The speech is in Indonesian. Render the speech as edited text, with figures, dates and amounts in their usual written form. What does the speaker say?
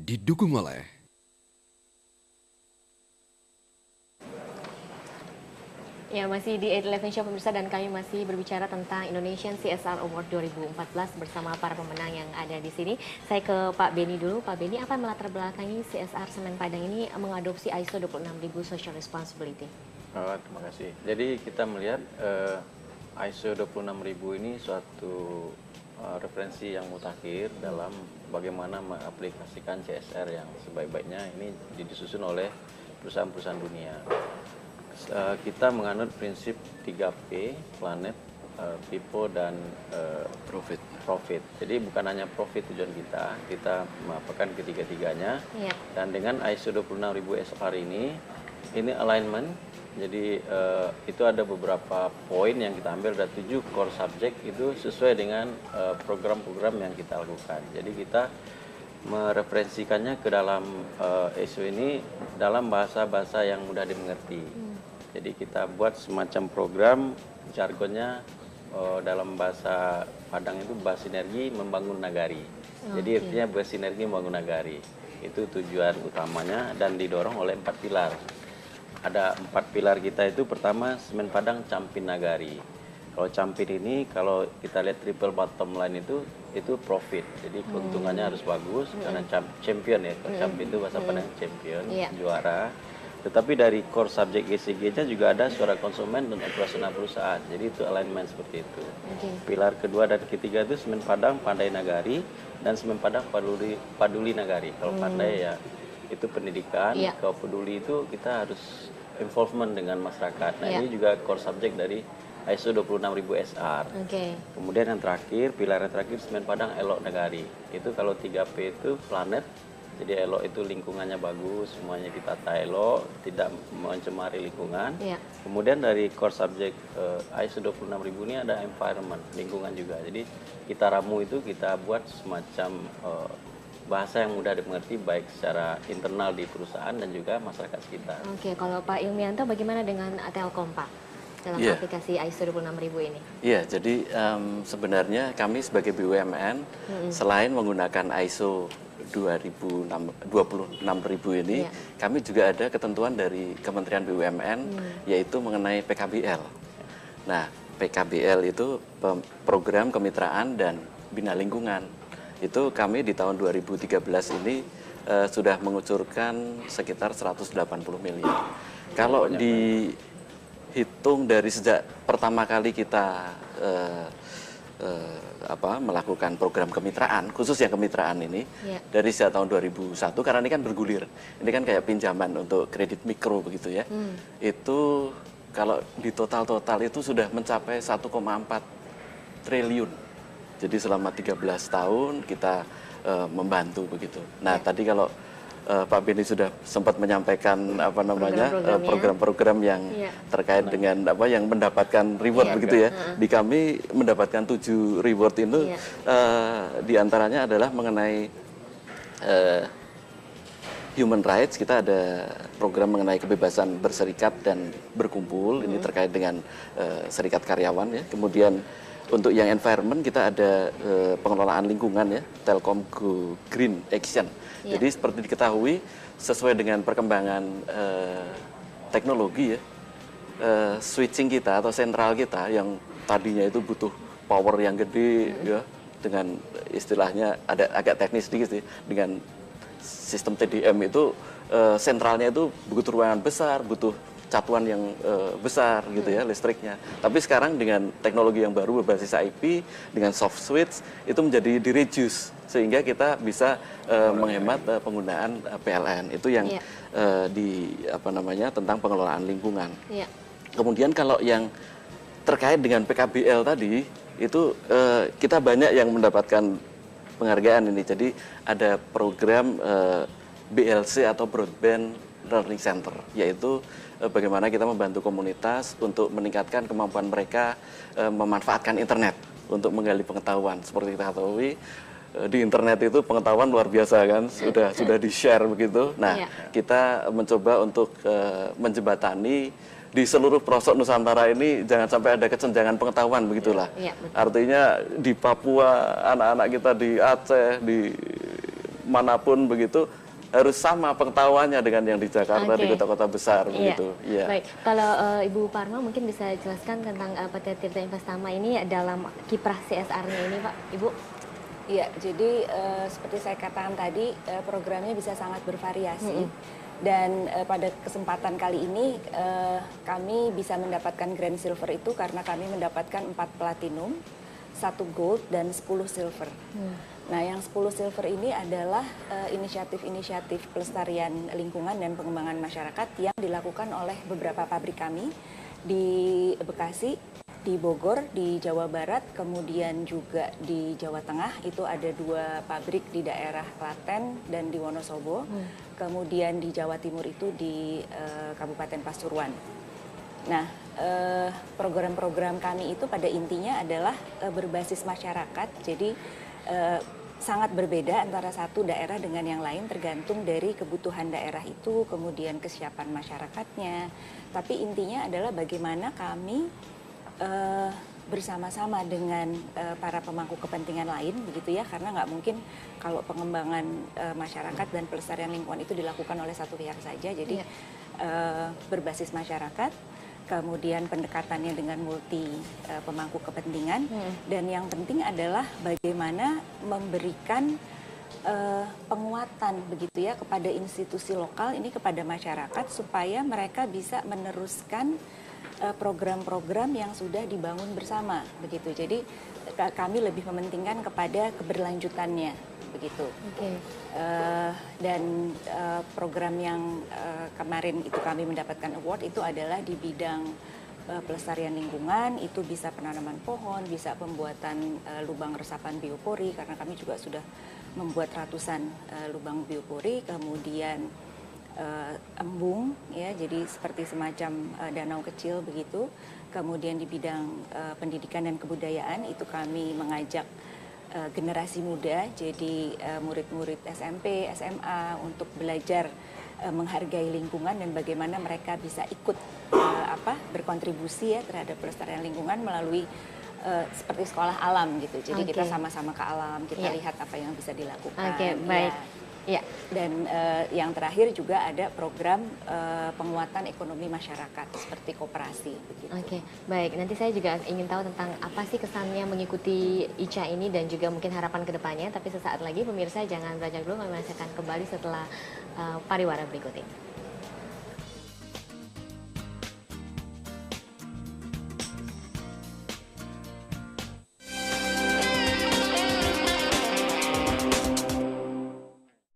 didukung oleh Ya, masih di 811 Show pemirsa, dan kami masih berbicara tentang Indonesian CSR Award 2014 bersama para pemenang yang ada di sini. Saya ke Pak Beni dulu. Pak Beni, apa melatar belakangi CSR Semen Padang ini mengadopsi ISO 26000 Social Responsibility? Terima kasih. Jadi kita melihat ISO 26000 ini suatu referensi yang mutakhir dalam bagaimana mengaplikasikan CSR yang sebaik-baiknya. Ini disusun oleh perusahaan-perusahaan dunia. Kita menganut prinsip 3P, planet, people, dan profit. Jadi bukan hanya profit tujuan kita memaparkan ketiga-tiganya. Yeah. Dan dengan ISO 26000 SR ini alignment. Jadi itu ada beberapa poin yang kita ambil, ada 7 core subject itu sesuai dengan program-program yang kita lakukan. Jadi kita mereferensikannya ke dalam ISO ini dalam bahasa-bahasa yang mudah dimengerti. Jadi kita buat semacam program, jargonnya dalam bahasa Padang itu bersinergi membangun nagari. Jadi artinya bersinergi membangun nagari. Itu tujuan utamanya dan didorong oleh 4 pilar. Ada 4 pilar kita itu, pertama Semen Padang Campin Nagari. Kalau Campin ini, kalau kita lihat triple bottom line itu profit. Jadi keuntungannya harus bagus karena champion ya. Kalau Campin itu bahasa Padang champion, juara. Tetapi dari core subject ESG-nya juga ada suara konsumen dan operasional perusahaan. Jadi itu alignment seperti itu. Pilar kedua dan ketiga itu Semen Padang Pandai Nagari dan Semen Padang Paduli Nagari. Kalau pandai ya itu pendidikan, kalau peduli itu kita harus involvement dengan masyarakat. Nah ini juga core subject dari ISO 26000 SR. Kemudian yang terakhir, pilar yang terakhir Semen Padang Elok Nagari. Itu kalau 3P itu planet. Jadi elok itu lingkungannya bagus, semuanya kita tata elok, tidak mencemari lingkungan. Kemudian dari core subject ISO 26000 ini ada environment, lingkungan juga. Jadi kita ramu itu kita buat semacam bahasa yang mudah dimengerti baik secara internal di perusahaan dan juga masyarakat sekitar. Oke, kalau Pak Ilmianto bagaimana dengan Telkom, Pak, dalam aplikasi ISO 26000 ini? Iya, jadi sebenarnya kami sebagai BUMN selain menggunakan ISO 26000 ini, kami juga ada ketentuan dari Kementerian BUMN yaitu mengenai PKBL. Nah, PKBL itu program kemitraan dan bina lingkungan. Itu kami di tahun 2013 ini sudah mengucurkan sekitar 180 miliar. Kalau dihitung dari sejak pertama kali kita melakukan program kemitraan, khusus yang kemitraan ini, dari sejak tahun 2001, karena ini kan bergulir, ini kan kayak pinjaman untuk kredit mikro begitu ya, itu kalau di total itu sudah mencapai 1,4 triliun. Jadi selama 13 tahun kita membantu begitu. Nah tadi kalau Pak Beni sudah sempat menyampaikan program-program yang terkait dengan yang mendapatkan reward begitu ya. Di kami mendapatkan 7 reward itu diantaranya adalah mengenai human rights. Kita ada program mengenai kebebasan berserikat dan berkumpul. Ini terkait dengan serikat karyawan ya. Kemudian untuk yang environment kita ada pengelolaan lingkungan ya, Telkom Go Green Action. Jadi seperti diketahui sesuai dengan perkembangan teknologi ya, switching kita atau sentral kita yang tadinya itu butuh power yang gede ya, dengan istilahnya ada agak teknis sedikit sih, dengan sistem TDM itu sentralnya itu butuh ruangan besar, butuh catuan yang besar gitu ya listriknya. Tapi sekarang dengan teknologi yang baru berbasis IP dengan soft switch itu menjadi di-reduce sehingga kita bisa menghemat penggunaan PLN. Itu yang tentang pengelolaan lingkungan. Kemudian kalau yang terkait dengan PKBL tadi itu kita banyak yang mendapatkan penghargaan ini. Jadi ada program BLC atau Broadband Learning Center, yaitu bagaimana kita membantu komunitas untuk meningkatkan kemampuan mereka memanfaatkan internet untuk menggali pengetahuan. Seperti kita ketahui di internet itu pengetahuan luar biasa kan, sudah di-share begitu. Nah, kita mencoba untuk menjembatani di seluruh pelosok Nusantara ini jangan sampai ada kesenjangan pengetahuan begitulah. Artinya di Papua anak-anak kita di Aceh, di manapun begitu harus sama pengetahuannya dengan yang di Jakarta, di kota-kota besar begitu. Iya. Baik, kalau Ibu Parma mungkin bisa jelaskan tentang PT Tirta Investama ini dalam kiprah CSR-nya ini, Pak, Ibu. Iya, jadi seperti saya katakan tadi, programnya bisa sangat bervariasi. Dan pada kesempatan kali ini kami bisa mendapatkan Grand Silver itu karena kami mendapatkan 4 Platinum, 1 Gold, dan 10 Silver. Nah, yang 10 Silver ini adalah inisiatif-inisiatif pelestarian lingkungan dan pengembangan masyarakat yang dilakukan oleh beberapa pabrik kami di Bekasi, di Bogor, di Jawa Barat, kemudian juga di Jawa Tengah. Itu ada 2 pabrik di daerah Klaten dan di Wonosobo. Kemudian di Jawa Timur itu di Kabupaten Pasuruan. Nah, program-program kami itu pada intinya adalah berbasis masyarakat. Jadi sangat berbeda antara satu daerah dengan yang lain tergantung dari kebutuhan daerah itu, kemudian kesiapan masyarakatnya. Tapi intinya adalah bagaimana kami bersama-sama dengan para pemangku kepentingan lain, begitu ya, karena nggak mungkin kalau pengembangan masyarakat dan pelestarian lingkungan itu dilakukan oleh satu pihak saja. Jadi berbasis masyarakat, kemudian pendekatannya dengan multi pemangku kepentingan, dan yang penting adalah bagaimana memberikan penguatan begitu ya kepada institusi lokal ini, kepada masyarakat supaya mereka bisa meneruskan program-program yang sudah dibangun bersama begitu. Jadi kami lebih mementingkan kepada keberlanjutannya begitu. Dan program yang kemarin itu kami mendapatkan award itu adalah di bidang pelestarian lingkungan. Itu bisa penanaman pohon, bisa pembuatan lubang resapan biopori karena kami juga sudah membuat ratusan lubang biopori, kemudian embung ya, jadi seperti semacam danau kecil begitu. Kemudian di bidang pendidikan dan kebudayaan itu kami mengajak generasi muda, jadi murid-murid SMP, SMA untuk belajar menghargai lingkungan dan bagaimana mereka bisa ikut berkontribusi ya terhadap pelestarian lingkungan melalui seperti sekolah alam gitu. Jadi kita sama-sama ke alam, kita lihat apa yang bisa dilakukan. Baik. Ya. Dan yang terakhir juga ada program penguatan ekonomi masyarakat seperti koperasi. Begitu. Baik. Nanti saya juga ingin tahu tentang apa sih kesannya mengikuti ICA ini dan juga mungkin harapan kedepannya. Tapi sesaat lagi pemirsa jangan beranjak dulu, kami akan kembali setelah pariwara berikut ini.